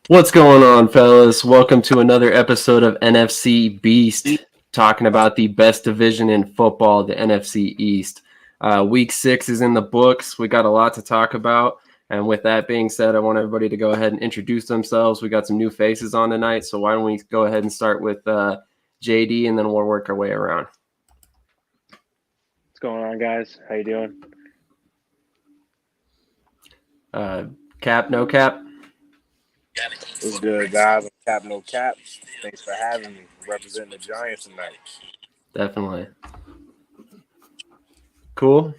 What's going on, fellas? Welcome to another episode of NFC Beast, talking about the best division in football, the NFC East. Week 6 is in the books. We got a lot to talk about. And with that being said, I want everybody to go ahead and introduce themselves. We got some new faces on tonight. So why don't we go ahead and start with JD, and then we'll work our way around. What's going on, guys? How you doing? Cap, no cap? What's good, guys? I'm Cap No Cap. Thanks for having me. Representing the Giants tonight. Definitely. Cool.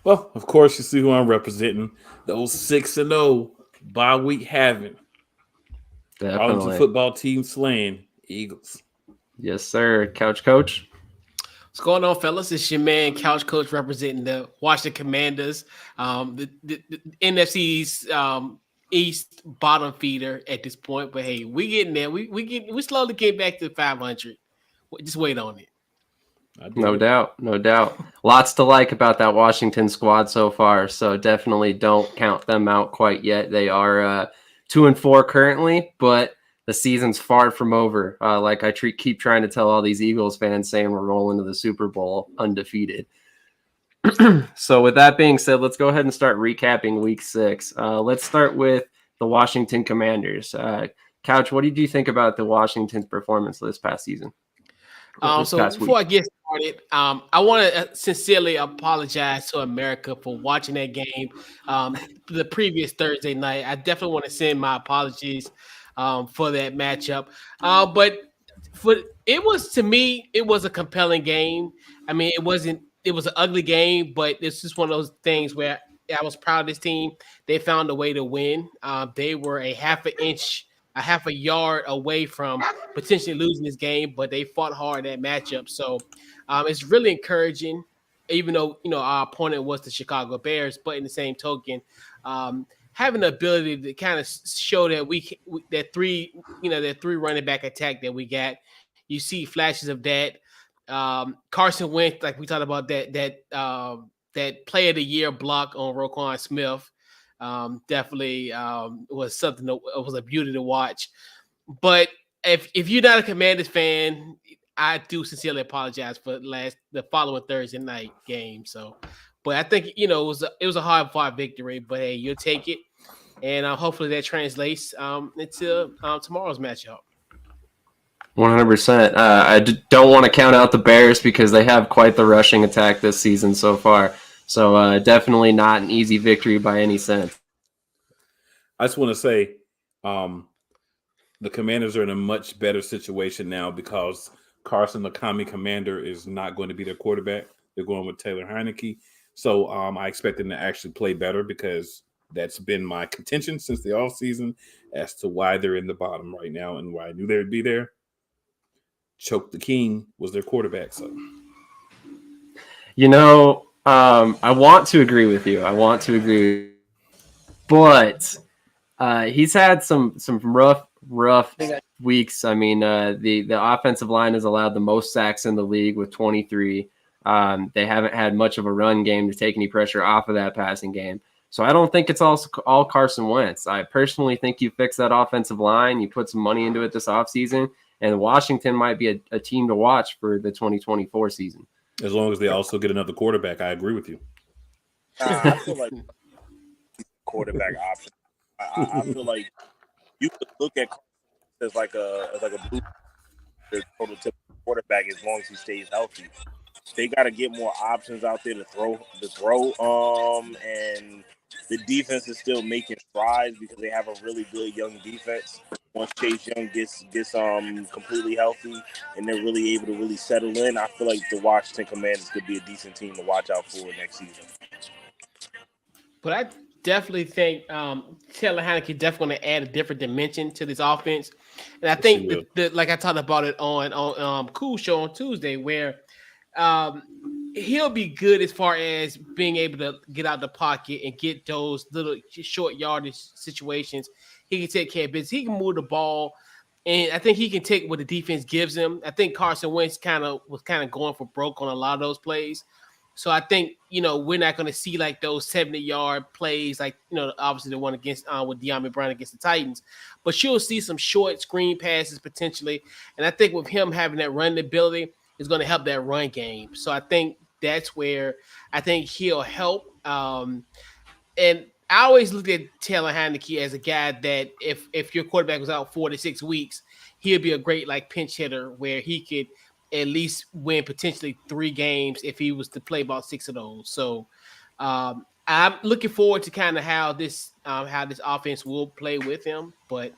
Well, of course, you see who I'm representing. Those 6-0 bye week having. Arlington Definitely. football team slaying Eagles. Yes, sir. Couch Coach. What's going on, fellas? It's your man, Couch Coach, representing the Washington Commanders, the NFC East bottom feeder at this point. But hey, we getting there. We slowly get back to 500. Just wait on it. No doubt. Lots to like about that Washington squad so far. So definitely don't count them out quite yet. They are 2-4 currently, but the season's far from over. Like I keep trying to tell all these Eagles fans, saying we're rolling to the Super Bowl undefeated. So with that being said, let's go ahead and start recapping Week 6. Let's start with the Washington Commanders. Couch, what did you think about the Washington's performance this past season? Before I get started, I want to sincerely apologize to America for watching that game the previous Thursday night. I definitely want to send my apologies for that matchup. But it was a compelling game. I mean, it was an ugly game, but it's just one of those things where I was proud of this team. They found a way to win. They were a half a yard away from potentially losing this game, but they fought hard in that matchup. So it's really encouraging, even though our opponent was the Chicago Bears. But in the same token, having the ability to kind of show that that three running back attack that we got, you see flashes of that. Carson Wentz, like we talked about that play of the year block on Roquan Smith. Definitely was something that was a beauty to watch. But if you're not a Commanders fan, I do sincerely apologize for the following Thursday night game. So, but I think it was a hard fought victory. But hey, you'll take it, and hopefully that translates into tomorrow's matchup. 100%. I don't want to count out the Bears because they have quite the rushing attack this season so far. So definitely not an easy victory by any sense. I just want to say the Commanders are in a much better situation now because Carson, the commie commander, is not going to be their quarterback. They're going with Taylor Heineke. So I expect them to actually play better because that's been my contention since the offseason as to why they're in the bottom right now and why I knew they would be there. Choke the King was their quarterback. So, I want to agree with you. But he's had some rough weeks. I mean, the offensive line has allowed the most sacks in the league with 23. They haven't had much of a run game to take any pressure off of that passing game. So I don't think it's all Carson Wentz. I personally think you fix that offensive line, you put some money into it this offseason, and Washington might be a team to watch for the 2024 season. As long as they also get another quarterback, I agree with you. I feel like quarterback option. I feel like you could look at as like a blue prototypical quarterback as long as he stays healthy. They got to get more options out there to throw. And the defense is still making strides because they have a really good young defense. Once Chase Young gets completely healthy and they're really able to really settle in, I feel like the Washington Commanders could be a decent team to watch out for next season. But I definitely think Taylor Heineke definitely going to add a different dimension to this offense. And I think like I talked about it on Cool Show on Tuesday, where he'll be good as far as being able to get out the pocket and get those little short yardage situations. He can take care of business. He can move the ball, and I think he can take what the defense gives him. I think Carson Wentz was kind of going for broke on a lot of those plays. So I think, we're not going to see like those 70-yard plays, like, obviously the one against with De'Ami Brown against the Titans, but you'll see some short screen passes potentially. And I think with him having that running ability is going to help that run game. So I think that's where I think he'll help. And I always looked at Taylor Heineke as a guy that if your quarterback was out 4 to 6 weeks, he'd be a great like pinch hitter where he could at least win potentially 3 games if he was to play about 6 of those. So I'm looking forward to kind of how this offense will play with him, but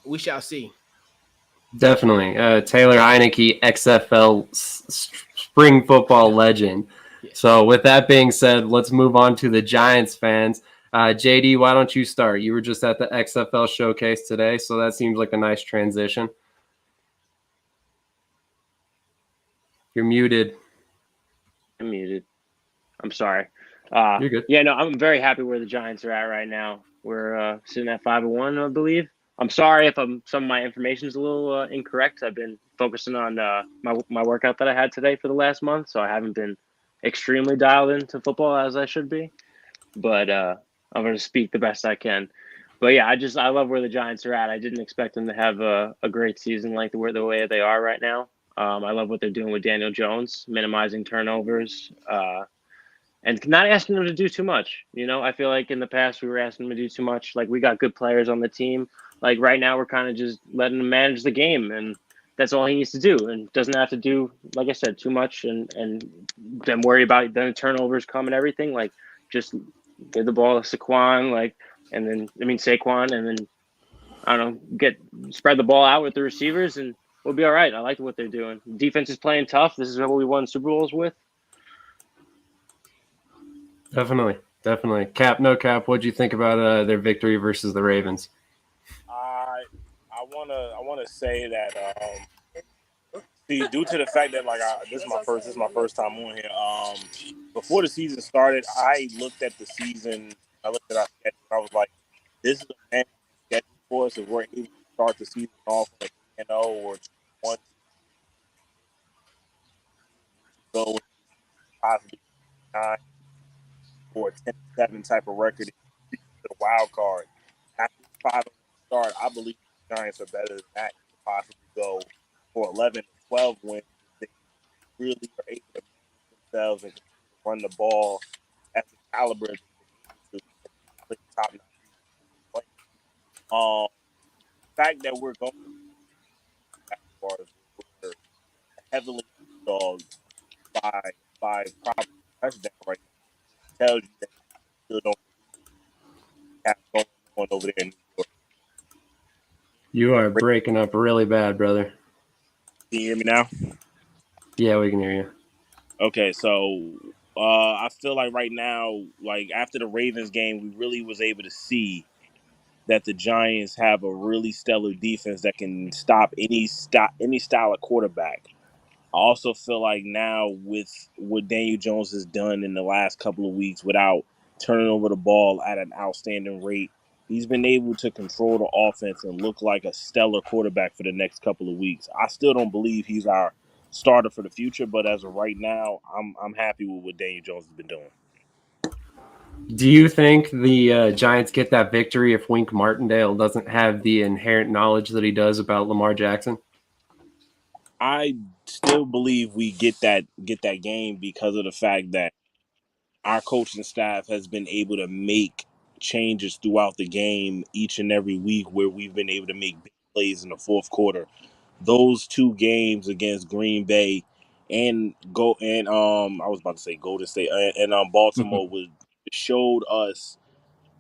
we shall see. Definitely. Taylor Heineke, XFL spring football legend. Yes. So with that being said, let's move on to the Giants fans. JD, why don't you start? You were just at the XFL showcase today, so that seems like a nice transition. You're muted. I'm muted. I'm sorry. You're good. Yeah, no, I'm very happy where the Giants are at right now. We're sitting at 5-1, I believe. I'm sorry if some of my information is a little incorrect. I've been focusing on my workout that I had today for the last month, so I haven't been extremely dialed into football as I should be. But I'm going to speak the best I can. But yeah, I love where the Giants are at. I didn't expect them to have a great season like the way they are right now. I love what they're doing with Daniel Jones, minimizing turnovers, and not asking them to do too much. I feel like in the past we were asking them to do too much. Like, we got good players on the team. Like, right now we're kind of just letting him manage the game, and that's all he needs to do, and doesn't have to do, like I said, too much and then worry about the turnovers come and everything. Like, just give the ball to Saquon, Saquon, and then I don't know, spread the ball out with the receivers, and we'll be all right. I like what they're doing. Defense is playing tough. This is what we won Super Bowls with. Definitely. Cap, no cap. What'd you think about their victory versus the Ravens? I wanna say that due to the fact that this is my first time on here. Before the season started, I looked at the season. I looked at our schedule. And I was like, this is a manageable schedule for us if we're able to start the season off like 0 or 1 go with possibly 9 or 10-7 type of record to the wild card. After 5 start, I believe the Giants are better than that to possibly go for 11 or 12 wins. They really are able to manage themselves and run the ball at the caliber that they need to play the top 9. The fact that we're going we're heavily dogged by proper touchdown right now tells you that you still don't have going on over there in New York. You are breaking up really bad, brother. Can you hear me now? Yeah, we can hear you. Okay, so I feel like right now, like after the Ravens game, we really was able to see that the Giants have a really stellar defense that can stop any style of quarterback. I also feel like now with what Daniel Jones has done in the last couple of weeks without turning over the ball at an outstanding rate, he's been able to control the offense and look like a stellar quarterback for the next couple of weeks. I still don't believe he's our starter for the future, but as of right now, I'm happy with what Daniel Jones has been doing. Do you think the Giants get that victory if Wink Martindale doesn't have the inherent knowledge that he does about Lamar Jackson? I still believe we get that game because of the fact that our coaching staff has been able to make changes throughout the game each and every week where we've been able to make big plays in the fourth quarter. Those 2 games against Green Bay and I was about to say Golden State and Baltimore showed us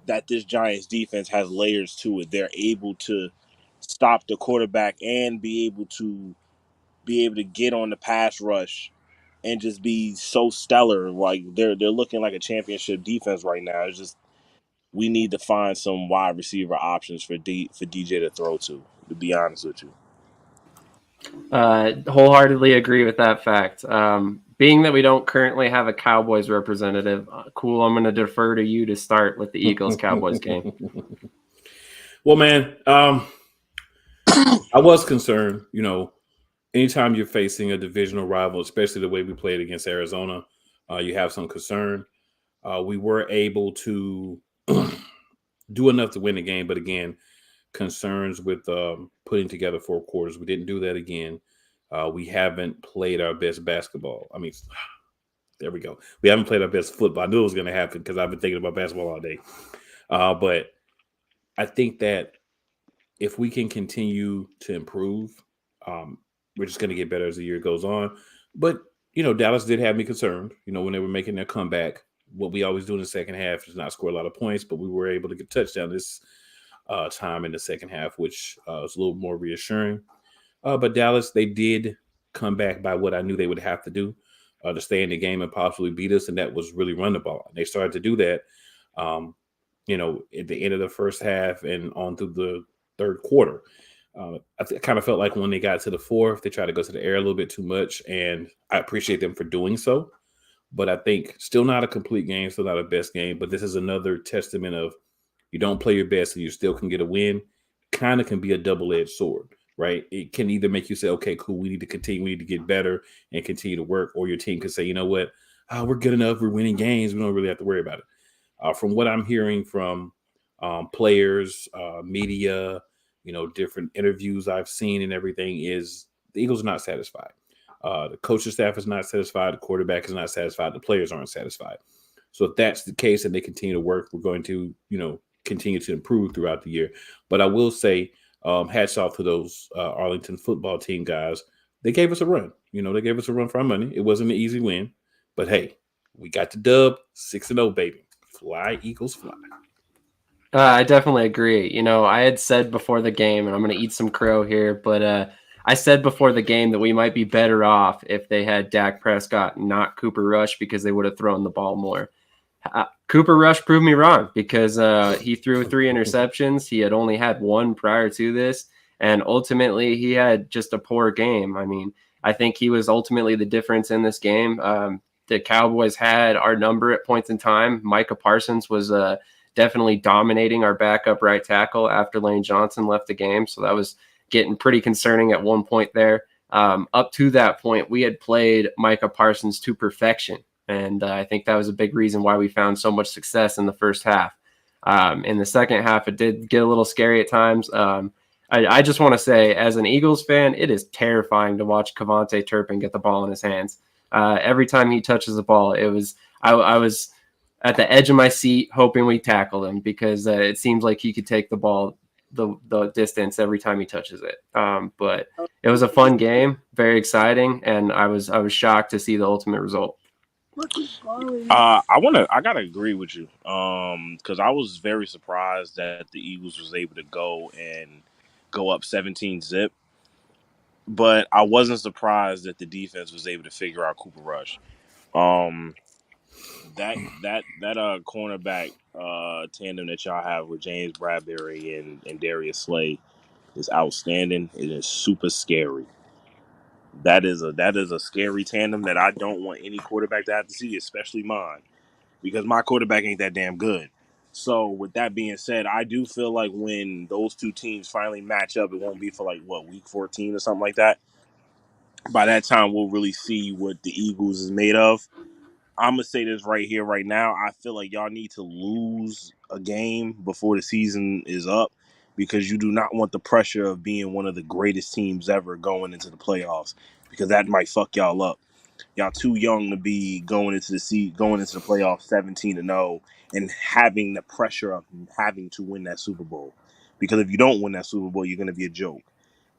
that this Giants defense has layers to it. They're able to stop the quarterback and be able to get on the pass rush and just be so stellar. Like they're looking like a championship defense right now. It's just we need to find some wide receiver options for DJ to throw to be honest with you. Wholeheartedly agree with that fact. Being that we don't currently have a Cowboys representative, cool, I'm going to defer to you to start with the Eagles-Cowboys game. Well, man, I was concerned, anytime you're facing a divisional rival, especially the way we played against Arizona, you have some concern. We were able to do enough to win the game, but again, concerns with putting together 4 quarters. We didn't do that again. We haven't played our best basketball. I mean, there we go. We haven't played our best football. I knew it was going to happen because I've been thinking about basketball all day. But I think that if we can continue to improve, we're just going to get better as the year goes on. But, Dallas did have me concerned, when they were making their comeback. What we always do in the second half is not score a lot of points, but we were able to get a touchdown this time in the second half, which was a little more reassuring. But Dallas, they did come back by what I knew they would have to do to stay in the game and possibly beat us, and that was really run the ball. And they started to do that, at the end of the first half and on through the third quarter. I kind of felt like when they got to the fourth, they tried to go to the air a little bit too much, and I appreciate them for doing so. But I think still not a complete game, still not a best game. But this is another testament of you don't play your best and you still can get a win. Kind of can be a double-edged sword, right? It can either make you say, okay, cool, we need to continue, we need to get better and continue to work. Or your team can say, you know what, we're good enough, we're winning games, we don't really have to worry about it. From what I'm hearing from players, media, different interviews I've seen and everything is the Eagles are not satisfied. The coaching staff is not satisfied. The quarterback is not satisfied. The players aren't satisfied. So if that's the case and they continue to work, we're going to, continue to improve throughout the year. But I will say, hats off to those Arlington football team guys. They gave us a run. They gave us a run for our money. It wasn't an easy win. But, hey, we got the dub, 6-0, baby. Fly, Eagles, fly. I definitely agree. I had said before the game, and I'm going to eat some crow here, but I said before the game that we might be better off if they had Dak Prescott, not Cooper Rush, because they would have thrown the ball more. Cooper Rush proved me wrong because he threw 3 interceptions. He had only had 1 prior to this, and ultimately he had just a poor game. I mean, I think he was ultimately the difference in this game. The Cowboys had our number at points in time. Micah Parsons was definitely dominating our backup right tackle after Lane Johnson left the game, so that was getting pretty concerning at one point there. Up to that point, we had played Micah Parsons to perfection. And I think that was a big reason why we found so much success in the first half. In the second half, it did get a little scary at times. I just want to say, as an Eagles fan, it is terrifying to watch Kevontae Turpin get the ball in his hands. Every time he touches the ball, I was at the edge of my seat hoping we tackled him because it seems like he could take the ball the distance every time he touches it. But it was a fun game, very exciting, and I was shocked to see the ultimate result. I gotta agree with you because I was very surprised that the Eagles was able to go up 17-0, but I wasn't surprised that the defense was able to figure out Cooper Rush. That cornerback tandem that y'all have with James Bradbury and Darius Slay is outstanding. It is super scary. That is a scary tandem that I don't want any quarterback to have to see, especially mine, because my quarterback ain't that damn good. So with that being said, I do feel like when those two teams finally match up, it won't be for week 14 or something like that. By that time, we'll really see what the Eagles is made of. I'm going to say this right here, right now. I feel like y'all need to lose a game before the season is up because you do not want the pressure of being one of the greatest teams ever going into the playoffs because that might fuck y'all up. Y'all too young to be going into the playoffs 17-0 and having the pressure of having to win that Super Bowl. Because if you don't win that Super Bowl, you're going to be a joke.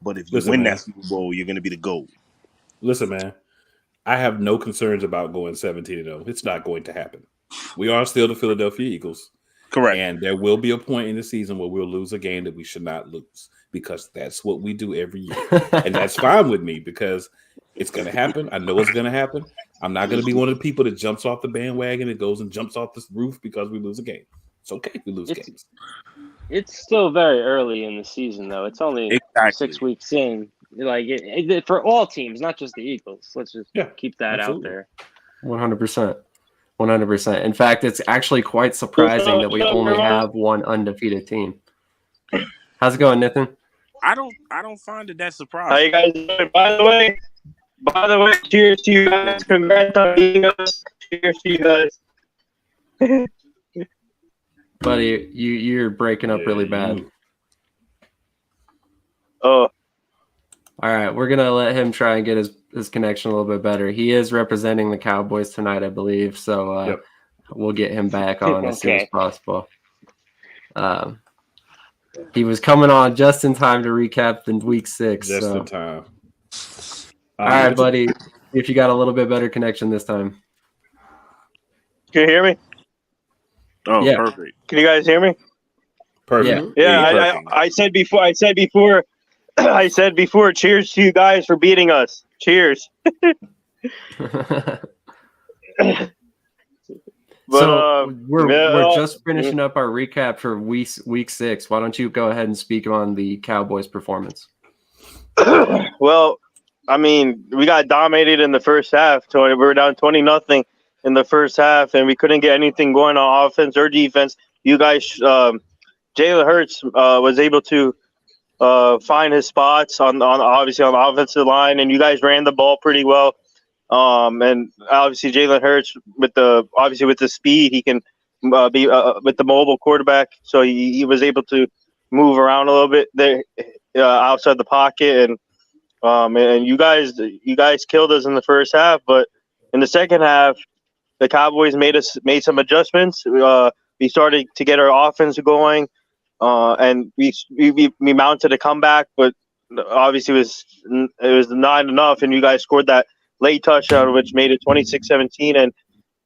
But if you win that Super Bowl, you're going to be the GOAT. Listen, man. I have no concerns about going 17-0. It's not going to happen. We are still the Philadelphia Eagles. Correct. And there will be a point in the season where we'll lose a game that we should not lose because that's what we do every year. And that's fine with me because it's going to happen. I know it's going to happen. I'm not going to be one of the people that jumps off the bandwagon and goes and jumps off this roof because we lose a game. It's okay. We lose games. It's still very early in the season, though. It's only 6 weeks in. For all teams, not just the Eagles. Let's just keep that out there. 100%. 100%. In fact, it's actually quite surprising that we only have one undefeated team. How's it going, Nathan? I don't find it that surprising. How you guys doing? By the way, cheers to you guys. Congrats on beating us Cheers to you guys. Buddy, you're breaking up really bad. Oh. All right, we're gonna let him try and get his connection a little bit better. He is representing the Cowboys tonight, I believe. So we'll get him back on as soon as possible. He was coming on just in time to recap the week 6. Just in time. All right, buddy. If you got a little bit better connection this time. Can you hear me? Oh, yeah. Perfect. Can you guys hear me? Perfect. Yeah, I said before. I said before. Cheers to you guys for beating us. Cheers. We're just finishing up our recap for week 6. Why don't you go ahead and speak on the Cowboys' performance? Well, I mean, we got dominated in the first half. We were down 20-0 in the first half, and we couldn't get anything going on offense or defense. You guys, Jalen Hurts was able to find his spots obviously on the offensive line, and you guys ran the ball pretty well. And obviously Jalen Hurts with the speed, he can be with the mobile quarterback, so he was able to move around a little bit there outside the pocket, and you guys killed us in the first half. But in the second half, the Cowboys made some adjustments. We started to get our offense going, and we mounted a comeback, but obviously it was not enough, and you guys scored that late touchdown, which made it 26-17.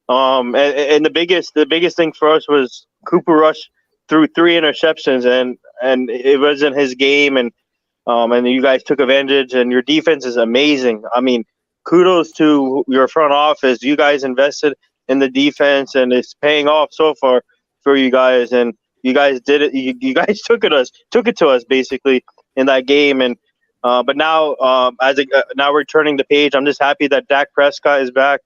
And the biggest thing for us was Cooper Rush threw 3 interceptions, and it wasn't his game, and you guys took advantage, and your defense is amazing. I mean, kudos to your front office. You guys invested in the defense, and it's paying off so far for you guys. And you guys did it. You guys took it to us basically in that game. And but now, now we're turning the page. I'm just happy that Dak Prescott is back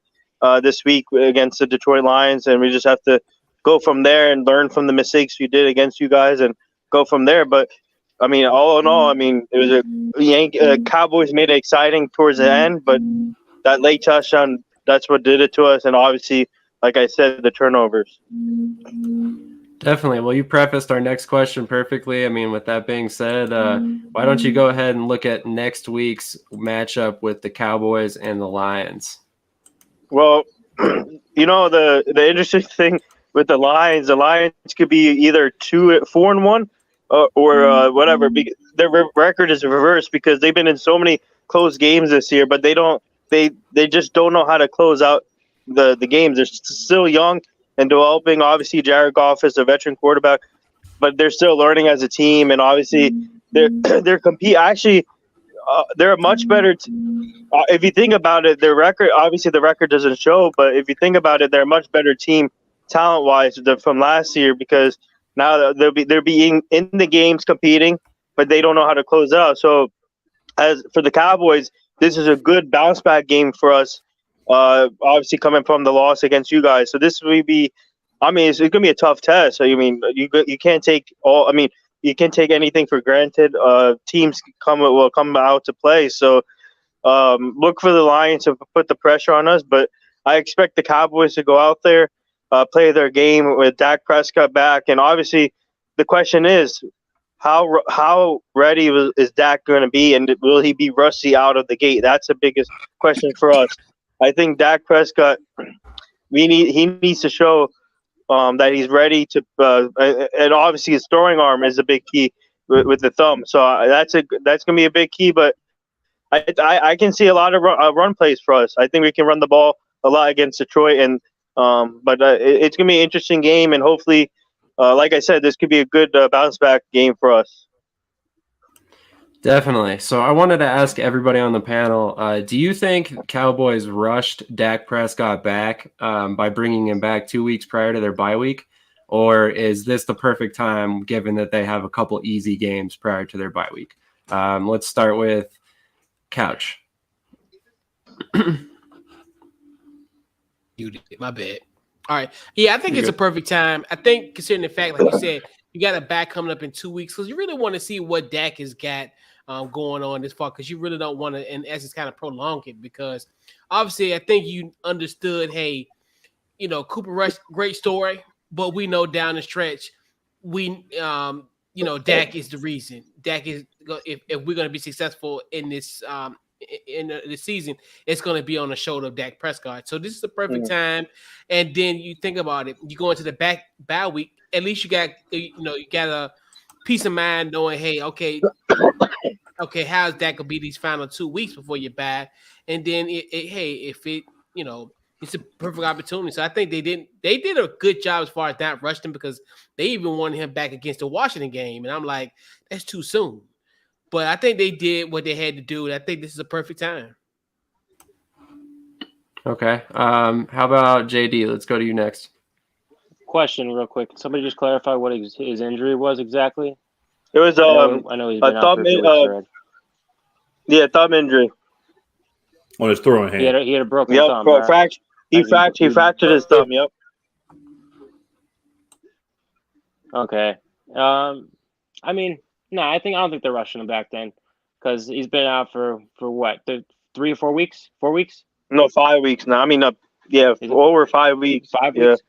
this week against the Detroit Lions, and we just have to go from there and learn from the mistakes we did against you guys and go from there. But I mean, all in all, I mean, it was Cowboys made it exciting towards the end, but that late touchdown, that's what did it to us. And obviously, like I said, the turnovers. Definitely. Well, you prefaced our next question perfectly. I mean, with that being said, why don't you go ahead and look at next week's matchup with the Cowboys and the Lions? Well, you know, the interesting thing with the Lions could be either 4-1 or whatever. Their record is reversed because they've been in so many close games this year, but they just don't know how to close out the games. They're still young and developing. Obviously, Jared Goff is a veteran quarterback, but they're still learning as a team. And obviously, they're compete. Actually, they're a much better. If you think about it, their record. Obviously, the record doesn't show, but if you think about it, they're a much better team talent-wise from last year, because now they're being in the games competing, but they don't know how to close out. So, as for the Cowboys, this is a good bounce back game for us. Obviously coming from the loss against you guys, so this will be. I mean, it's going to be a tough test. So, I mean, you can't take all. I mean, you can't take anything for granted. Teams will come out to play. So, look for the Lions to put the pressure on us. But I expect the Cowboys to go out there, play their game with Dak Prescott back, and obviously, the question is, how ready is Dak going to be, and will he be rusty out of the gate? That's the biggest question for us. I think Dak Prescott, he needs to show that he's ready to, and obviously his throwing arm is a big key with the thumb. So that's going to be a big key. But I can see a lot of run plays for us. I think we can run the ball a lot against Detroit, and but it's going to be an interesting game, and hopefully, like I said, this could be a good bounce back game for us. Definitely. So I wanted to ask everybody on the panel, do you think Cowboys rushed Dak Prescott back by bringing him back 2 weeks prior to their bye week? Or is this the perfect time, given that they have a couple easy games prior to their bye week? Let's start with Couch. You did. My bad. All right. Yeah, I think it's a perfect time. I think, considering the fact, like you said, you got a back coming up in 2 weeks, because you really want to see what Dak has got going on this far, because you really don't want to, in essence, kind of prolong it, because obviously I think you understood, hey, Cooper Rush, great story, but we know down the stretch, Dak is the reason. Dak is if we're going to be successful in this in the season, it's going to be on the shoulder of Dak Prescott. So this is the perfect time. And then you think about it, you go into the bye week. At least you got a peace of mind knowing, hey, okay, how's Dak gonna be these final 2 weeks before you bye? And then it's a perfect opportunity. So I think they did a good job as far as not rushing him, because they even wanted him back against the Washington game. And I'm like, that's too soon. But I think they did what they had to do. And I think this is a perfect time. Okay. How about JD? Let's go to you next. Question real quick. Somebody just clarify what his injury was exactly? It was I know he's been out for a few weeks already. Yeah, thumb injury. On his throwing hand. He had a broken thumb. Right? He fractured his thumb. Yep. Okay. I don't think they're rushing him back then, because he's been out for what, 3 or 4 weeks? 4 weeks? No, 5 weeks now. Over 5 weeks. 5 weeks.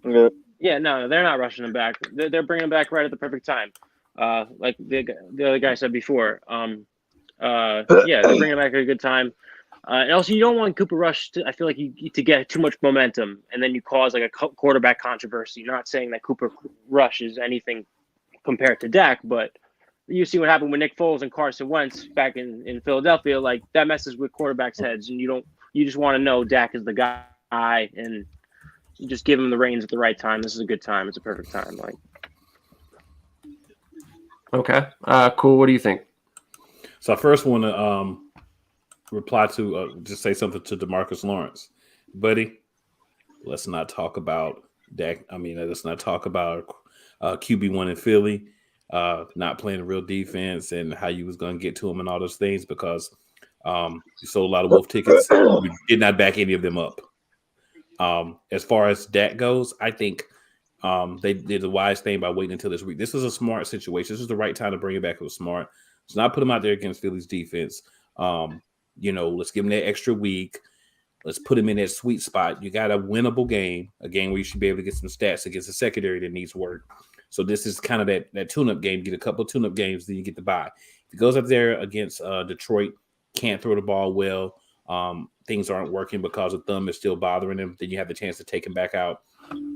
Yeah. Yeah. No, they're not rushing him back. They're bringing him back right at the perfect time. Like the other guy said before. They're bringing him back at a good time. And also, you don't want Cooper Rush to get too much momentum, and then you cause like a quarterback controversy. Not saying that Cooper Rush is anything compared to Dak, but you see what happened with Nick Foles and Carson Wentz back in Philadelphia. Like, that messes with quarterbacks' heads, and you just want to know Dak is the guy, and you just give him the reins at the right time. This is a good time. It's a perfect time. Like, okay, cool. What do you think? So I first want to reply to just say something to DeMarcus Lawrence, buddy. Let's not talk about Dak. Let's not talk about QB1 in Philly not playing a real defense and how you was going to get to him and all those things, because you sold a lot of Wolf tickets. You did not back any of them up. As far as Dak goes, I think they did the wise thing by waiting until this week. This is a smart situation. This is the right time to bring it back. It was smart. So not put him out there against Philly's defense. Let's give him that extra week. Let's put him in that sweet spot. You got a winnable game, a game where you should be able to get some stats against a secondary that needs work. So this is kind of that tune-up game. Get a couple of tune-up games, then you get the bye. If he goes up there against Detroit, can't throw the ball well, things aren't working because the thumb is still bothering him, then you have the chance to take him back out,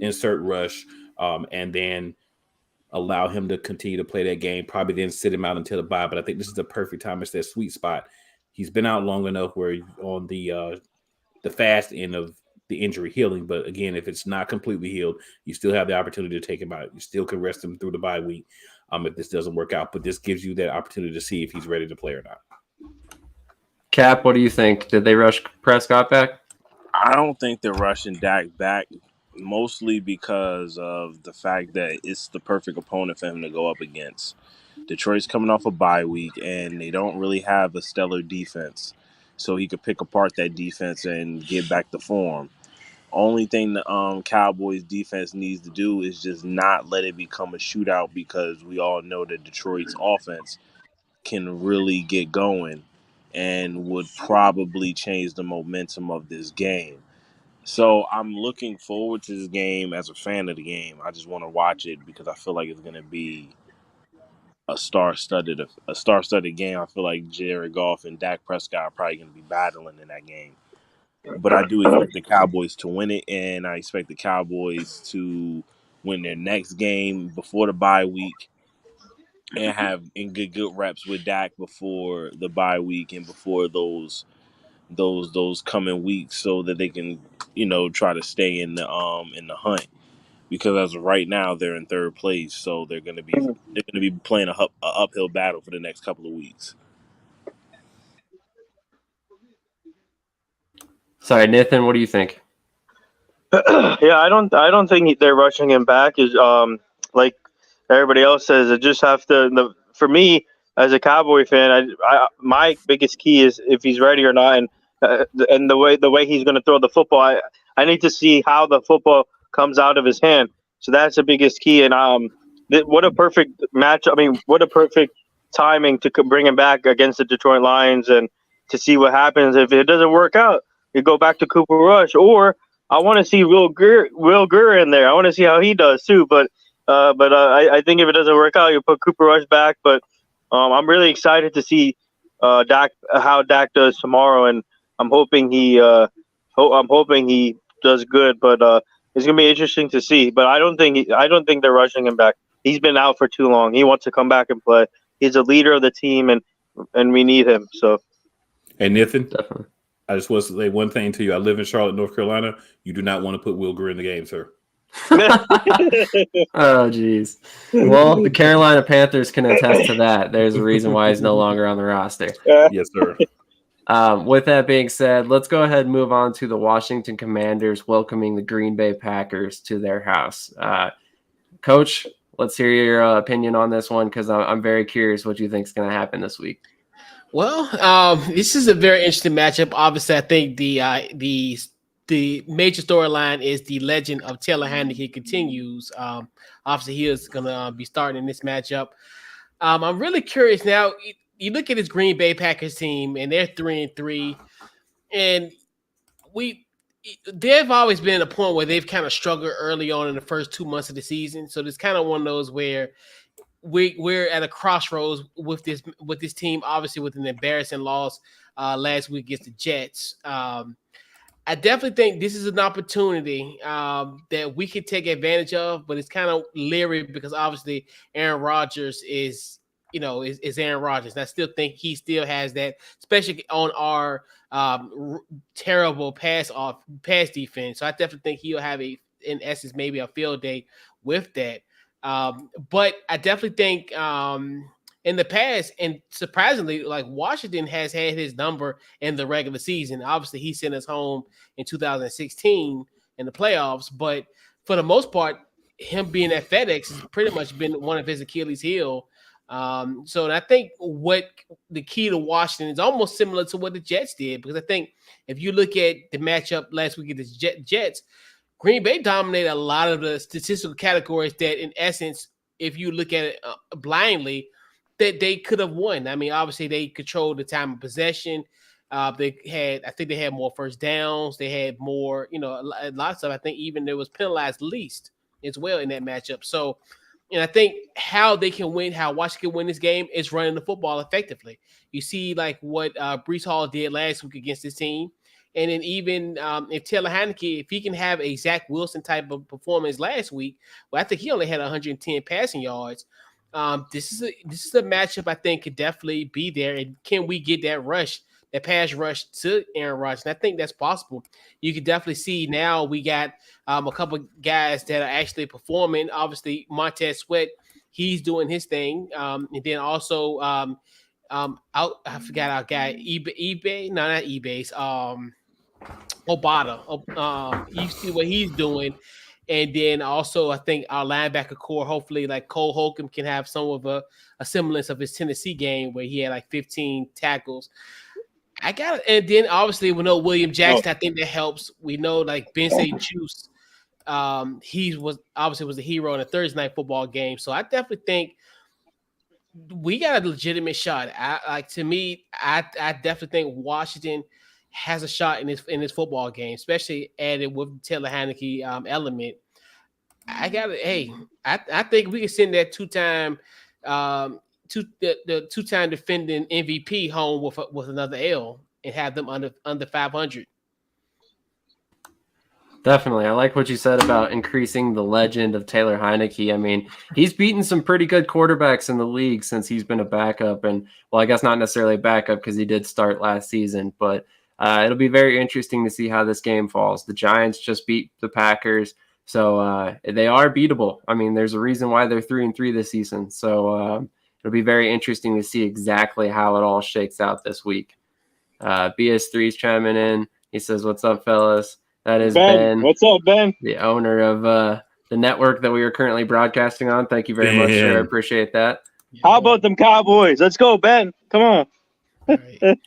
insert Rush, and then allow him to continue to play that game, probably then sit him out until the bye. But I think this is the perfect time. It's that sweet spot. He's been out long enough where on the fast end of the injury healing. But again, if it's not completely healed, you still have the opportunity to take him out. You still can rest him through the bye week if this doesn't work out. But this gives you that opportunity to see if he's ready to play or not. Cap, what do you think? Did they rush Prescott back? I don't think they're rushing Dak back, mostly because of the fact that it's the perfect opponent for him to go up against. Detroit's coming off a bye week, and they don't really have a stellar defense. So he could pick apart that defense and get back to form. Only thing the Cowboys defense needs to do is just not let it become a shootout, because we all know that Detroit's offense can really get going and would probably change the momentum of this game. So I'm looking forward to this game as a fan of the game. I just want to watch it because I feel like it's going to be a star-studded game. I feel like Jared Goff and Dak Prescott are probably going to be battling in that game. But I do expect the Cowboys to win it, and I expect the Cowboys to win their next game before the bye week and have good reps with Dak before the bye week and before those coming weeks, so that they can, try to stay in the hunt. Because as of right now, they're in third place, so they're going to be playing a uphill battle for the next couple of weeks. Sorry, Nathan, what do you think? Yeah, I don't think they're rushing him back. Is like everybody else says, it just have to. For me, as a Cowboy fan, my biggest key is if he's ready or not, and the way he's going to throw the football. I need to see how the football comes out of his hand. So that's the biggest key. And what a perfect match. I mean, what a perfect timing to bring him back against the Detroit Lions and to see what happens. If it doesn't work out, you go back to Cooper Rush, or I want to see Will Gurr in there. I want to see how he does too. But I think if it doesn't work out, you put Cooper Rush back. But I'm really excited to see Dak how Dak does tomorrow, and I'm hoping he does good. But it's gonna be interesting to see. But I don't think they're rushing him back. He's been out for too long. He wants to come back and play. He's a leader of the team, and we need him. So, hey, Nathan, Definitely. I just want to say one thing to you. I live in Charlotte, North Carolina. You do not want to put Will Greer in the game, sir. Oh, geez. Well, the Carolina Panthers can attest to that. There's a reason why he's no longer on the roster. Yes, sir. With that being said, let's go ahead and move on to the Washington Commanders welcoming the Green Bay Packers to their house. Coach, let's hear your opinion on this one because I'm very curious what you think is going to happen this week. Well, this is a very interesting matchup. Obviously, I think the major storyline is the legend of Taylor Heineke continues. Obviously, he is going to be starting in this matchup. I'm really curious now. You look at this Green Bay Packers team, and they're 3-3, and they've always been at a point where they've kind of struggled early on in the first 2 months of the season. So it's kind of one of those where we're at a crossroads with this team, obviously with an embarrassing loss last week against the Jets. I definitely think this is an opportunity that we could take advantage of, but it's kind of leery because obviously Aaron Rodgers is Aaron Rodgers. And I still think he still has that, especially on our terrible pass defense. So I definitely think he'll have in essence, maybe a field day with that. But I definitely think in the past, and surprisingly, like Washington has had his number in the regular season. Obviously, he sent us home in 2016 in the playoffs, but for the most part, him being at FedEx has pretty much been one of his Achilles heel. So I think what the key to Washington is almost similar to what the Jets did, because I think if you look at the matchup last week against the Jets, Green Bay dominated a lot of the statistical categories that, in essence, if you look at it blindly, that they could have won. I mean, obviously, they controlled the time of possession. I think they had more first downs. They had more, a lot of stuff. I think even there was penalized least as well in that matchup. So, and I think how Washington can win this game is running the football effectively. You see, like what Breece Hall did last week against this team. And then even if Taylor Heineke, if he can have a Zach Wilson type of performance last week, well, I think he only had 110 passing yards. This is a matchup I think could definitely be there. And can we get that pass rush to Aaron Rodgers? And I think that's possible. You can definitely see now we got a couple guys that are actually performing. Obviously, Montez Sweat, he's doing his thing. And then also, I forgot our guy, eBay. No, not eBay's. Obata. You see what he's doing. And then also, I think our linebacker core, hopefully, like Cole Holcomb can have some of a semblance of his Tennessee game where he had like 15 tackles. And then obviously we know William Jackson. I think that helps. We know like Ben St. Juice. He was the hero in a Thursday night football game. So I definitely think we got a legitimate shot. I definitely think Washington has a shot in this football game, especially added with the Taylor Heineke element. I think we can send that two-time defending MVP home with another L and have them under 500. Definitely. I like what you said about increasing the legend of Taylor Heineke. I mean, he's beaten some pretty good quarterbacks in the league since he's been a backup. And, well, I guess not necessarily a backup because he did start last season. But it'll be very interesting to see how this game falls. The Giants just beat the Packers, so they are beatable. I mean, there's a reason why they're 3-3 this season. So it'll be very interesting to see exactly how it all shakes out this week. BS3's chiming in. He says, "What's up, fellas?" That is Ben. What's up, Ben? The owner of the network that we are currently broadcasting on. Thank you very much, sir. I appreciate that. How about them Cowboys? Let's go, Ben. Come on. Right.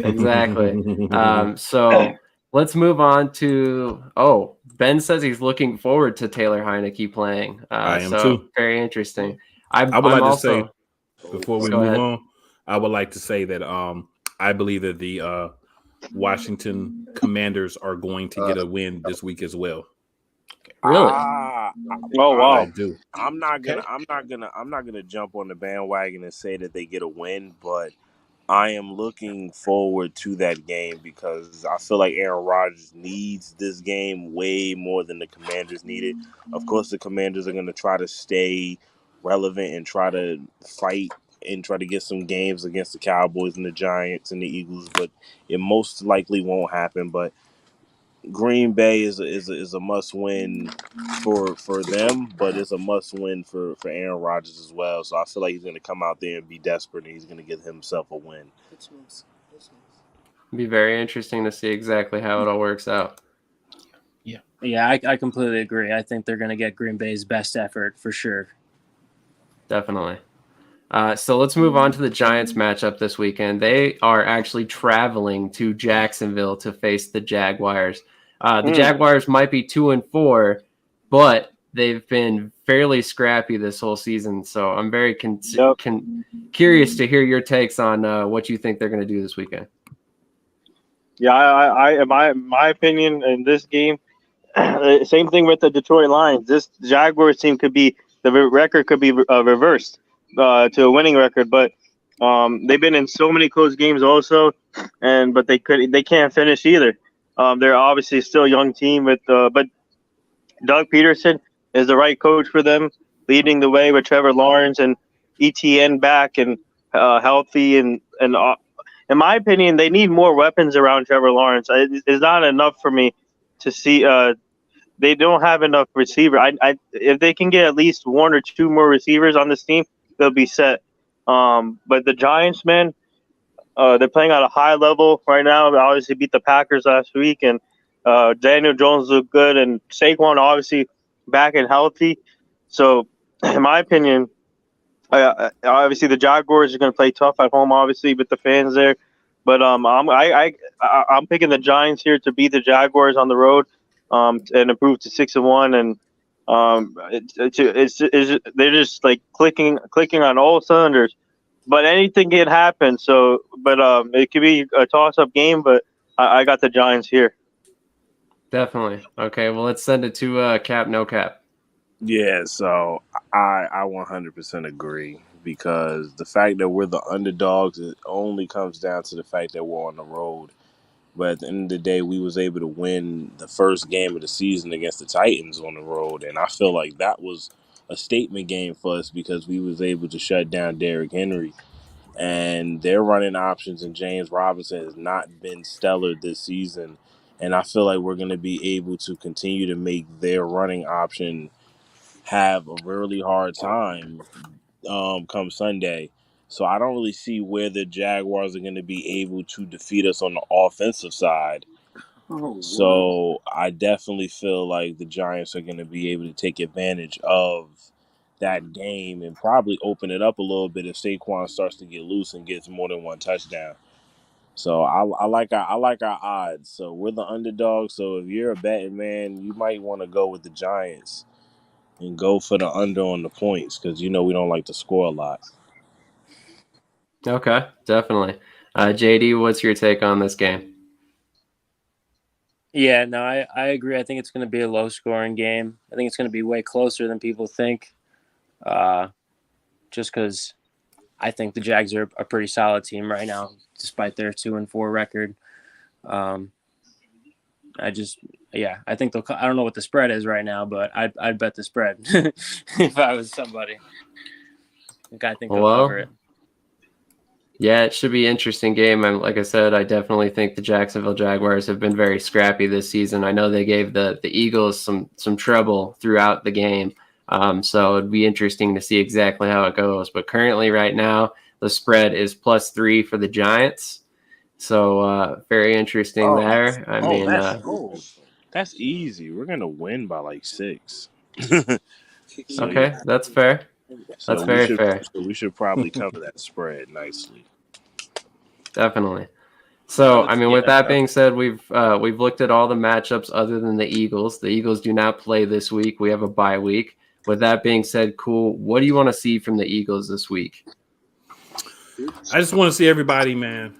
Exactly. So let's move on to Ben says he's looking forward to Taylor Heineke playing. I am too. Very interesting. I would like to say before we move on, I would like to say that I believe that the Washington Commanders are going to get a win this week as well. Really? Oh wow! I do. I'm not gonna jump on the bandwagon and say that they get a win, but I am looking forward to that game because I feel like Aaron Rodgers needs this game way more than the Commanders need it. Of course, the Commanders are going to try to stay relevant and try to fight and try to get some games against the Cowboys and the Giants and the Eagles, but it most likely won't happen. But Green Bay is a must win for them, but it's a must win for Aaron Rodgers as well. So I feel like he's going to come out there and be desperate, and he's going to get himself a win. It'd be very interesting to see exactly how it all works out. Yeah, I completely agree. I think they're going to get Green Bay's best effort for sure. Definitely. So let's move on to the Giants matchup this weekend. They are actually traveling to Jacksonville to face the Jaguars. The Jaguars might be 2-4, but they've been fairly scrappy this whole season. So I'm very curious to hear your takes on what you think they're going to do this weekend. Yeah, my opinion in this game, same thing with the Detroit Lions. This Jaguars team the record could be reversed to a winning record, but they've been in so many close games also, but they can't finish either. They're obviously still a young team but Doug Peterson is the right coach for them, leading the way with Trevor Lawrence and ETN back and healthy and in my opinion, they need more weapons around Trevor Lawrence. It's not enough for me to see. They don't have enough receiver. If they can get at least one or two more receivers on this team, they'll be set. But the Giants, man, they're playing at a high level right now. They obviously beat the Packers last week, and Daniel Jones looked good, and Saquon obviously back and healthy. So, in my opinion, obviously the Jaguars are going to play tough at home, obviously with the fans there. But I'm picking the Giants here to beat the Jaguars on the road, and improve to 6-1. And they're just like clicking on all cylinders. But anything can happen. So, but it could be a toss-up game. But I got the Giants here. Definitely. Okay, well, let's send it to Cap, no Cap. Yeah, so I 100% agree because the fact that we're the underdogs, it only comes down to the fact that we're on the road. But at the end of the day, we was able to win the first game of the season against the Titans on the road, and I feel like that was a statement game for us because we was able to shut down Derrick Henry. And their running options and James Robinson has not been stellar this season, and I feel like we're going to be able to continue to make their running option have a really hard time come Sunday. So I don't really see where the Jaguars are going to be able to defeat us on the offensive side. So I definitely feel like the Giants are going to be able to take advantage of that game and probably open it up a little bit if Saquon starts to get loose and gets more than one touchdown. So I like our odds. So we're the underdog. So if you're a betting man, you might want to go with the Giants and go for the under on the points because we don't like to score a lot. Okay, definitely. JD, what's your take on this game? Yeah, no, I agree. I think it's going to be a low-scoring game. I think it's going to be way closer than people think, just because I think the Jags are a pretty solid team right now, despite their 2-4 record. I think they'll. I don't know what the spread is right now, but I'd bet the spread if I was somebody. I think they'll cover it. Yeah, it should be an interesting game. And like I said, I definitely think the Jacksonville Jaguars have been very scrappy this season. I know they gave the Eagles some trouble throughout the game. So it'd be interesting to see exactly how it goes. But currently right now, the spread is +3 for the Giants. So very interesting there. That's easy. We're going to win by like 6. Okay, that's fair. That's very fair. So we should probably cover that spread nicely. Definitely. So, I mean, with that being said, we've looked at all the matchups other than the Eagles. The Eagles do not play this week. We have a bye week. With that being said, cool. What do you want to see from the Eagles this week? I just want to see everybody, man,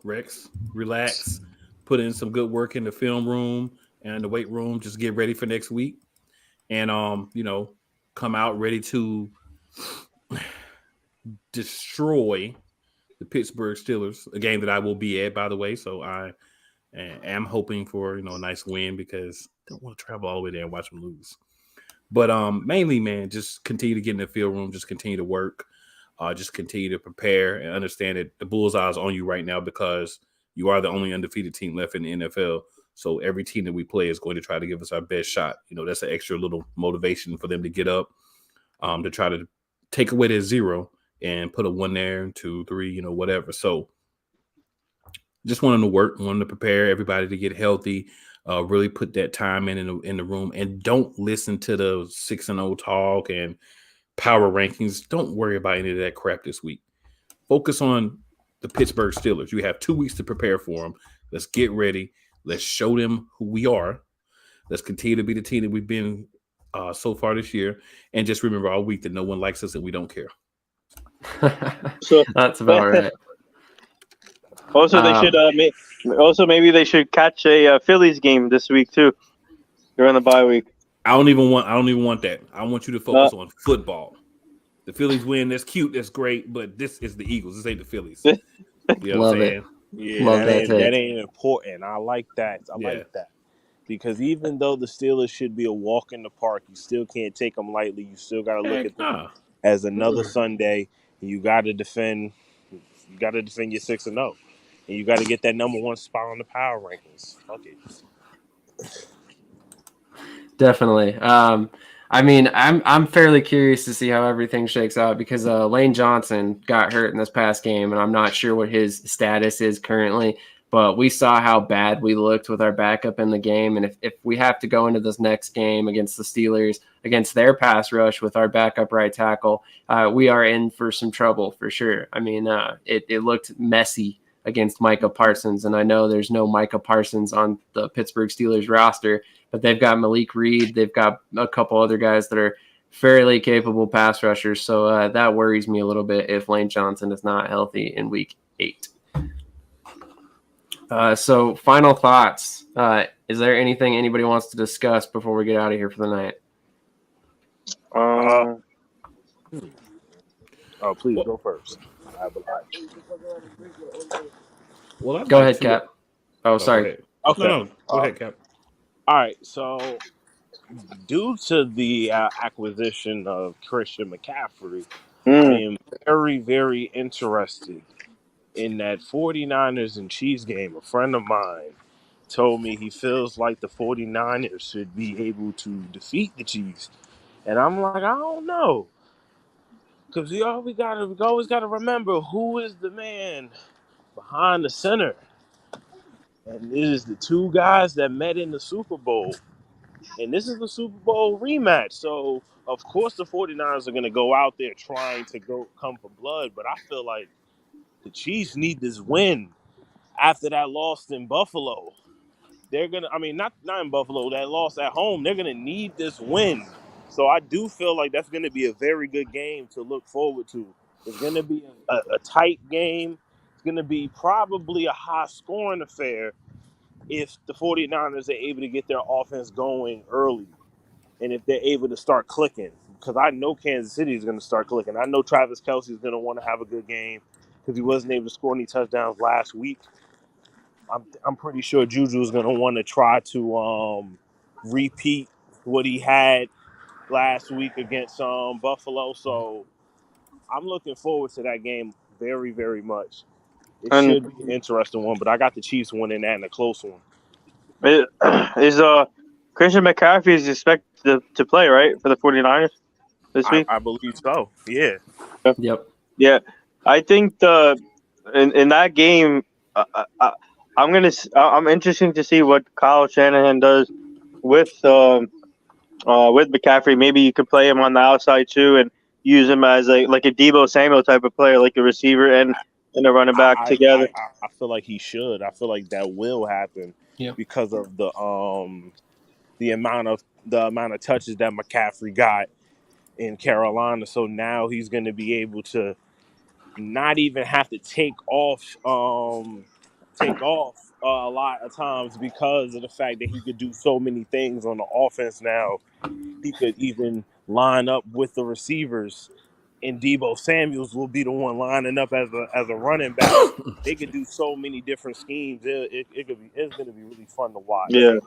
Rex, relax, put in some good work in the film room and the weight room. Just get ready for next week, and come out ready to destroy the Pittsburgh Steelers, a game that I will be at, by the way. So I am hoping for a nice win because I don't want to travel all the way there and watch them lose. But mainly, man, just continue to get in the field room, just continue to work, just continue to prepare and understand that the bullseye is on you right now because you are the only undefeated team left in the NFL. So every team that we play is going to try to give us our best shot. That's an extra little motivation for them to get up, to try to take away that 0 and put a 1 there, 2, 3, whatever. So just wanting to work, wanting to prepare everybody to get healthy, really put that time in the room, and don't listen to the 6-0 talk and power rankings. Don't worry about any of that crap this week. Focus on the Pittsburgh Steelers. You have 2 weeks to prepare for them. Let's get ready. Let's show them who we are. Let's continue to be the team that we've been so far this year. And just remember all week that no one likes us and we don't care. So that's about right. Also, they should maybe they should catch a Phillies game this week too during the bye week. I don't even want that. I want you to focus on football. The Phillies win. That's cute. That's great. But this is the Eagles. This ain't the Phillies. You know what I'm saying? Yeah, that ain't important. I like that. I like that. Because even though the Steelers should be a walk in the park, you still can't take them lightly. You still got to look at them as another Sunday. And you got to defend. You got to defend your 6-0, and you got to get that number 1 spot on the power rankings. Fuck it. Definitely. I'm fairly curious to see how everything shakes out because Lane Johnson got hurt in this past game, and I'm not sure what his status is currently. But we saw how bad we looked with our backup in the game, and if we have to go into this next game against the Steelers, against their pass rush with our backup right tackle, we are in for some trouble for sure. It looked messy against Micah Parsons, and I know there's no Micah Parsons on the Pittsburgh Steelers roster, but they've got Malik Reed, they've got a couple other guys that are fairly capable pass rushers, so that worries me a little bit if Lane Johnson is not healthy in Week 8. So final thoughts. Is there anything anybody wants to discuss before we get out of here for the night? Please go first. I have a lot. Go ahead, Cap. Oh, sorry. Okay. No, go ahead, Cap. All right. So, due to the acquisition of Christian McCaffrey, I am very, very interested in that 49ers and Chiefs game. A friend of mine told me he feels like the 49ers should be able to defeat the Chiefs. And I'm like, I don't know. Because we always got to remember who is the man behind the center. And it is the 2 guys that met in the Super Bowl. And this is the Super Bowl rematch. So, of course, the 49ers are going to go out there trying to come for blood. But I feel like the Chiefs need this win after that loss in Buffalo. They're going to, not in Buffalo, that loss at home. They're going to need this win. So I do feel like that's going to be a very good game to look forward to. It's going to be a tight game. It's going to be probably a high-scoring affair if the 49ers are able to get their offense going early and if they're able to start clicking. Because I know Kansas City is going to start clicking. I know Travis Kelce is going to want to have a good game because he wasn't able to score any touchdowns last week. I'm pretty sure Juju is going to want to try to repeat what he had last week against Buffalo. So I'm looking forward to that game very, very much. It should be an interesting one, but I got the Chiefs winning that in a close one. Is Christian McCaffrey is expected to play, right, for the 49ers this week? I believe so. Yeah. Yep. Yeah. I think in that game, I'm interested to see what Kyle Shanahan does with McCaffrey. Maybe you could play him on the outside too and use him as like a Deebo Samuel type of player, like a receiver and a running back together. I feel like he should. I feel like that will happen because of the amount of touches that McCaffrey got in Carolina. So now he's going to be able to not even have to take off a lot of times because of the fact that he could do so many things on the offense now. He could even line up with the receivers, and Deebo Samuels will be the one lining up as a running back. They could do so many different schemes. It's going to be really fun to watch. Yeah.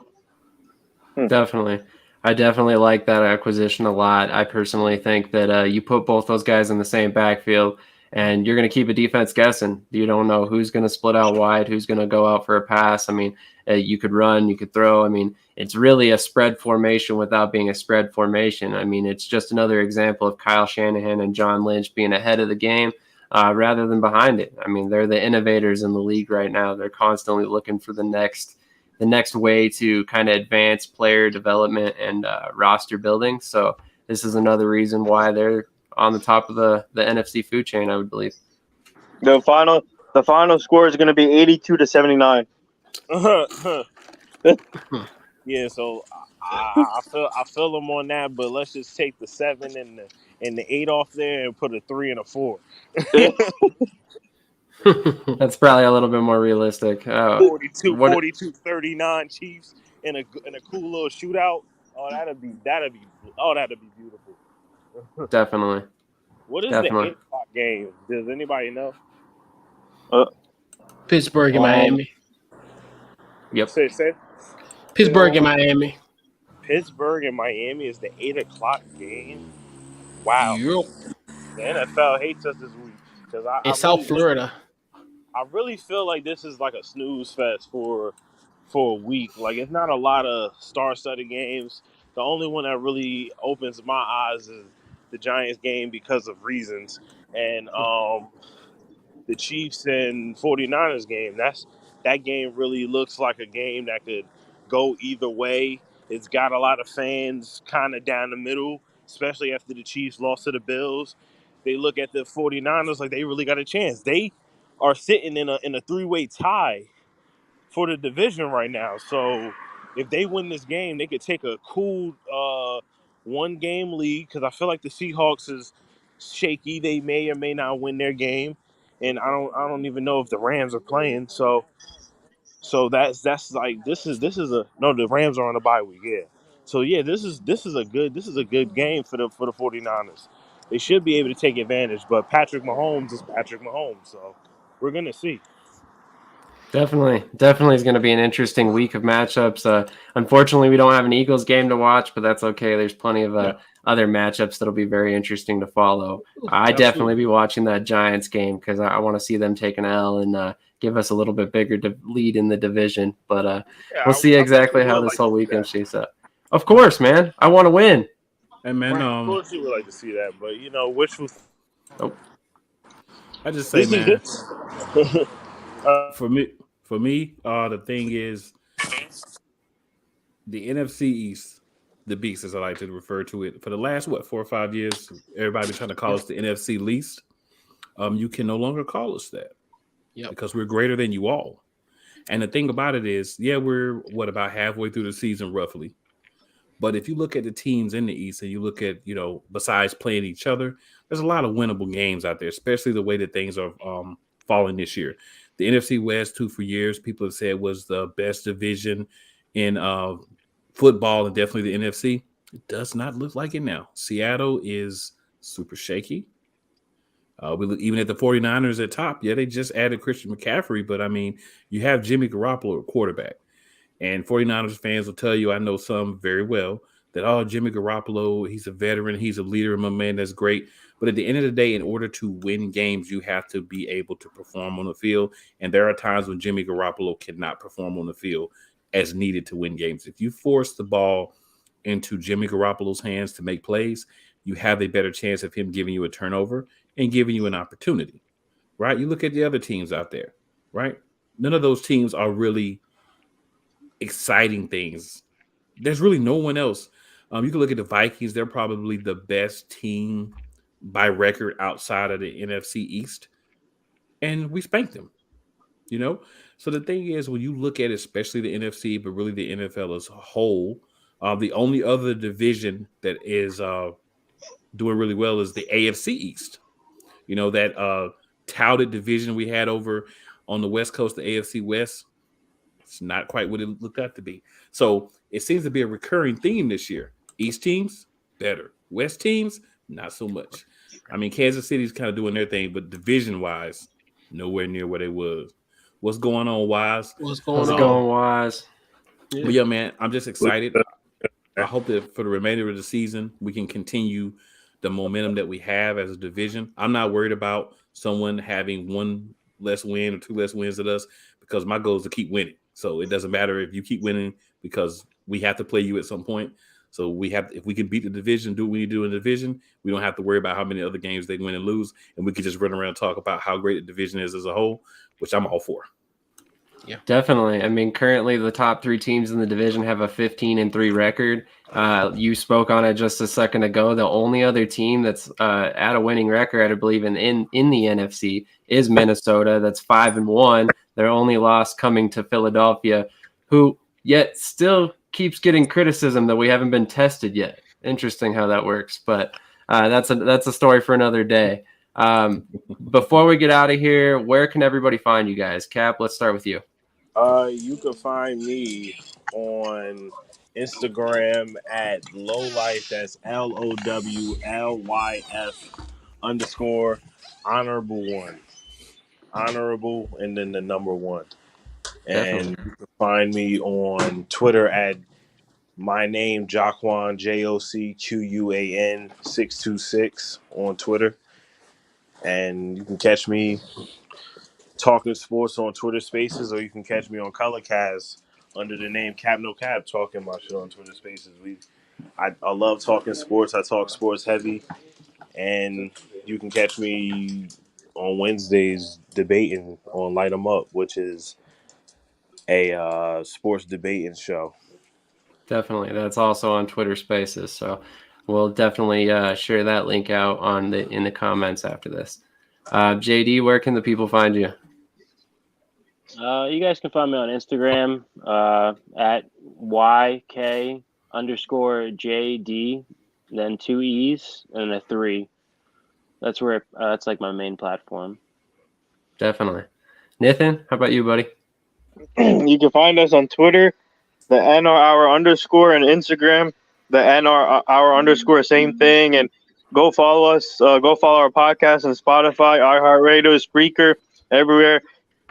Definitely. I definitely like that acquisition a lot. I personally think that you put both those guys in the same backfield and you're going to keep a defense guessing. You don't know who's going to split out wide, who's going to go out for a pass. I mean, you could run, you could throw. I mean, it's really a spread formation without being a spread formation. I mean, it's just another example of Kyle Shanahan and John Lynch being ahead of the game rather than behind it. I mean, they're the innovators in the league right now. They're constantly looking for the next way to kind of advance player development and roster building. So this is another reason why they're on the top of the NFC food chain, I would believe. The final score is going to be 82-79. Yeah, so I feel them on that, but let's just take the 7 and the 8 off there and put a 3 and a 4. That's probably a little bit more realistic. 42-39 Chiefs in a cool little shootout. Oh, that'd be beautiful. Definitely. What is the 8 o'clock game? Does anybody know? Pittsburgh and Miami. Yep. Say. Pittsburgh and Miami. Pittsburgh and Miami is the 8 o'clock game. Wow. Yep. The NFL hates us this week because in South Florida. I really feel like this is like a snooze fest for a week. Like, it's not a lot of star-studded games. The only one that really opens my eyes is the Giants game because of reasons, and the Chiefs and 49ers game. That game really looks like a game that could go either way. It's got a lot of fans kind of down the middle, especially after the Chiefs lost to the Bills. They look at the 49ers like they really got a chance. They are sitting in a three-way tie for the division right now. So if they win this game, they could take a cool one-game lead, because I feel like the Seahawks is shaky. They may or may not win their game, and I don't even know if the Rams are playing. So that's like the Rams are on a bye week, yeah. So yeah, this is a good game for the 49ers. They should be able to take advantage, but Patrick Mahomes is Patrick Mahomes, so we're gonna see. Definitely is going to be an interesting week of matchups. Unfortunately, we don't have an Eagles game to watch, but that's okay. There's plenty of other matchups that'll be very interesting to follow. I definitely be watching that Giants game because I want to see them take an L and give us a little bit bigger lead in the division. But we'll see exactly how this whole weekend shapes up. Of course, man. I want to win. Hey, man. Of course you would like to see that, but wishful. I just say, man. For me, the thing is the NFC East, the Beast, as I like to refer to it, for the last 4 or 5 years, everybody been trying to call us the NFC least. You can no longer call us that, because we're greater than you all. And the thing about it is, we're about halfway through the season roughly. But if you look at the teams in the East and you look at, besides playing each other, there's a lot of winnable games out there, especially the way that things are falling this year. The NFC West, for years, people have said was the best division in football, and definitely the NFC. It does not look like it now. Seattle is super shaky. Even at the 49ers at top, they just added Christian McCaffrey, but I mean, you have Jimmy Garoppolo at quarterback. And 49ers fans will tell you, I know some very well, that, Jimmy Garoppolo, he's a veteran, he's a leader, my man, that's great. But at the end of the day, in order to win games, you have to be able to perform on the field. And there are times when Jimmy Garoppolo cannot perform on the field as needed to win games. If you force the ball into Jimmy Garoppolo's hands to make plays, you have a better chance of him giving you a turnover and giving you an opportunity, right? You look at the other teams out there, right? None of those teams are really exciting things. There's really no one else. You can look at the Vikings. They're probably the best team by record outside of the NFC East, and we spanked them, So the thing is, when you look at especially the NFC, but really the NFL as a whole, the only other division that is doing really well is the AFC East. That touted division we had over on the West Coast, the AFC West, it's not quite what it looked out to be. So it seems to be a recurring theme this year. East teams, better. West teams, not so much. I mean, Kansas City's kind of doing their thing, but division-wise, nowhere near where they was. What's going on, Wise? What's How's going it on? going, Wise? But yeah, man, I'm just excited. I hope that for the remainder of the season, we can continue the momentum that we have as a division. I'm not worried about someone having one less win or two less wins than us because my goal is to keep winning. So it doesn't matter if you keep winning because we have to play you at some point. So if we can beat the division, do what we need to do in the division, we don't have to worry about how many other games they win and lose. And we can just run around and talk about how great the division is as a whole, which I'm all for. Yeah, definitely. I mean, currently the top 3 teams in the division have a 15-3 record. You spoke on it just a second ago. The only other team that's at a winning record, I believe, in the NFC is Minnesota. That's 5-1. Their only loss coming to Philadelphia, who yet still keeps getting criticism that we haven't been tested yet. Interesting how that works, but that's a story for another day. Before we get out of here, where can everybody find you guys? Cap, let's start with you. You can find me on Instagram at lowlife. That's LOWLYF_honorable1. Honorable and then the number 1. And you can find me on Twitter at my name Jocquan JOCQUAN 626 on Twitter. And you can catch me talking sports on Twitter Spaces, or you can catch me on Colorcast under the name Cap No Cap talking my shit on Twitter Spaces. I love talking sports. I talk sports heavy, and you can catch me on Wednesdays debating on Light 'Em Up, which is a sports debating show. Definitely, that's also on Twitter Spaces. So we'll definitely share that link out in the comments after this. JD, where can the people find you? You guys can find me on Instagram at YK_JD, then 2 E's and a 3. That's where that's like my main platform. Definitely. Nathan, how about you, buddy? You can find us on Twitter, the NR _ and Instagram, the NR _ same thing. And go follow us. Go follow our podcast on Spotify, iHeartRadio, Spreaker, everywhere.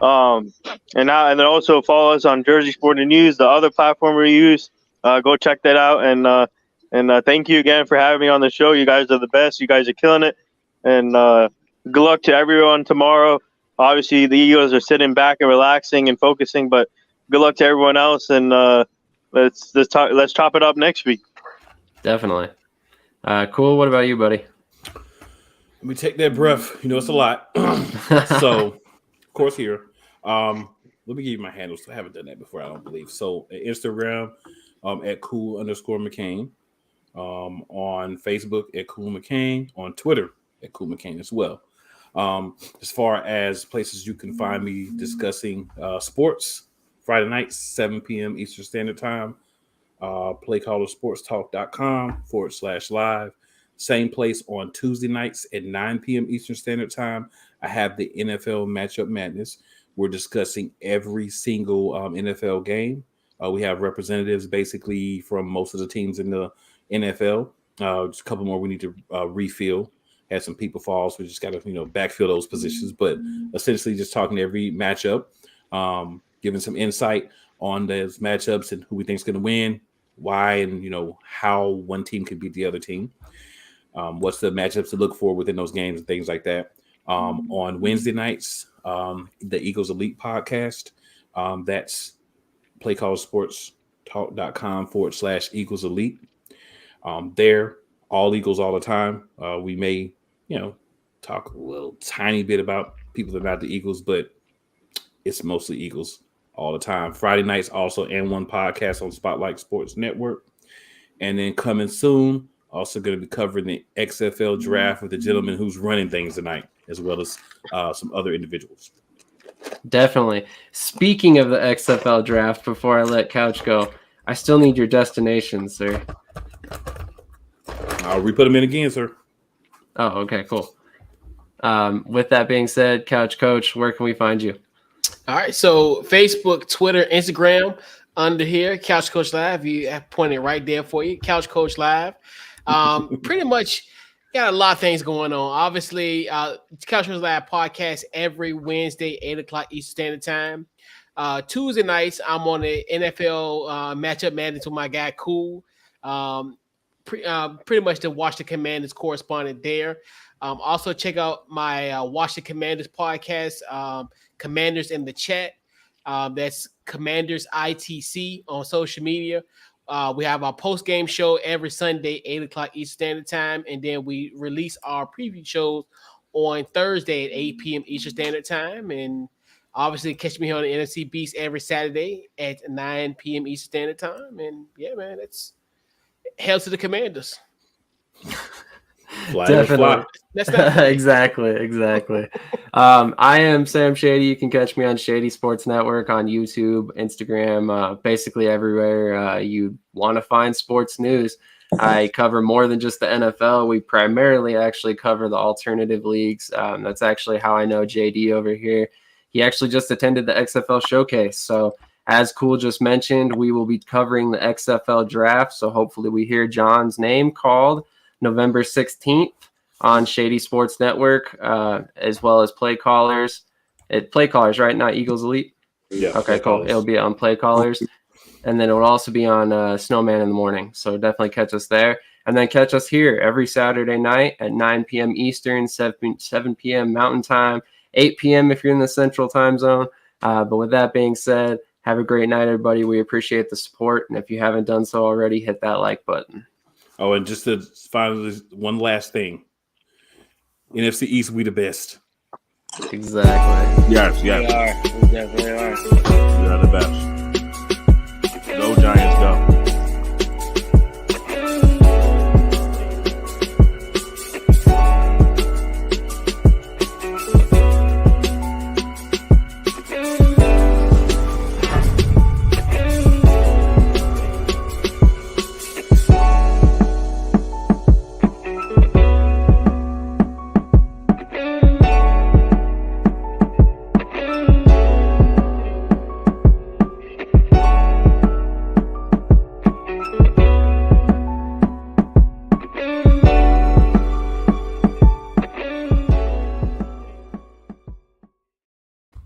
And then also follow us on Jersey Sporting News, the other platform we use. Go check that out. And thank you again for having me on the show. You guys are the best. You guys are killing it. And good luck to everyone tomorrow. Obviously, the Eagles are sitting back and relaxing and focusing, but good luck to everyone else. And let's chop it up next week. Definitely. Cool. What about you, buddy? Let me take that breath. You know, it's a lot. So, of course, here. Let me give you my handles. I haven't done that before, I don't believe. So, at Instagram, at cool_McCain. On Facebook, at Cool McCain. On Twitter, at Cool McCain as well. As far as places you can find me discussing sports, Friday nights, 7 p.m. Eastern Standard Time, playcallersportstalk.com/live. Same place on Tuesday nights at 9 p.m. Eastern Standard Time. I have the NFL Matchup Madness. We're discussing every single NFL game. We have representatives basically from most of the teams in the NFL. Just a couple more we need to refill. Had some people fall, so we just got to backfill those positions. But essentially, just talking every matchup, giving some insight on those matchups and who we think is going to win, why, and how one team could beat the other team. What's the matchups to look for within those games and things like that. On Wednesday nights, the Eagles Elite podcast. That's playcallersportstalk.com/Eagles Elite. There, all Eagles all the time. We may, talk a little tiny bit about people that are not the Eagles, but it's mostly Eagles all the time. Friday nights also, and one podcast on Spotlight Sports Network. And then coming soon, also going to be covering the XFL draft with the gentleman who's running things tonight, as well as some other individuals. Definitely. Speaking of the XFL draft, before I let Couch go, I still need your destinations, sir. I'll re-put them in again, sir. Oh, okay, cool. With that being said, Couch Coach, where can we find you? All right, so Facebook, Twitter, Instagram, under here, Couch Coach Live. You have pointed right there for you, Couch Coach Live. Pretty much got a lot of things going on. Obviously, Couch Coach Live podcast every Wednesday, 8 o'clock Eastern Standard Time. Tuesday nights, I'm on the NFL matchup management with my guy Cool. Pretty much to watch the Commanders correspondent there. Also check out my Watch the Commanders podcast, Commanders in the Chat. That's Commanders ITC on social media. We have our post-game show every Sunday, 8 o'clock Eastern Standard Time. And then we release our preview shows on Thursday at 8 p.m. Eastern Standard Time. And obviously catch me here on the NFC Beast every Saturday at 9 p.m. Eastern Standard Time. And yeah, man, it's hail to the Commanders. Definitely. Exactly. I am SamShady. You can catch me on Shady Sports Network on YouTube, Instagram, basically everywhere you want to find sports news. I cover more than just the NFL. We primarily actually cover the alternative leagues. That's actually how I know JD over here. He actually just attended the XFL showcase. So as Cool just mentioned, we will be covering the XFL draft. So hopefully we hear John's name called November 16th on Shady Sports Network, as well as Play Callers. Play Callers, right? Not Eagles Elite? Yeah. Okay, cool. It'll be on Play Callers. And then it will also be on Snowman in the Morning. So definitely catch us there. And then catch us here every Saturday night at 9 p.m. Eastern, 7 p.m. Mountain Time, 8 p.m. if you're in the Central Time Zone. But with that being said, have a great night, everybody. We appreciate the support. And if you haven't done so already, hit that like button. Oh, and just to finally, one last thing. NFC East, we the best. Exactly. Yes. We are. We definitely are. We are the best. Go Giants, go.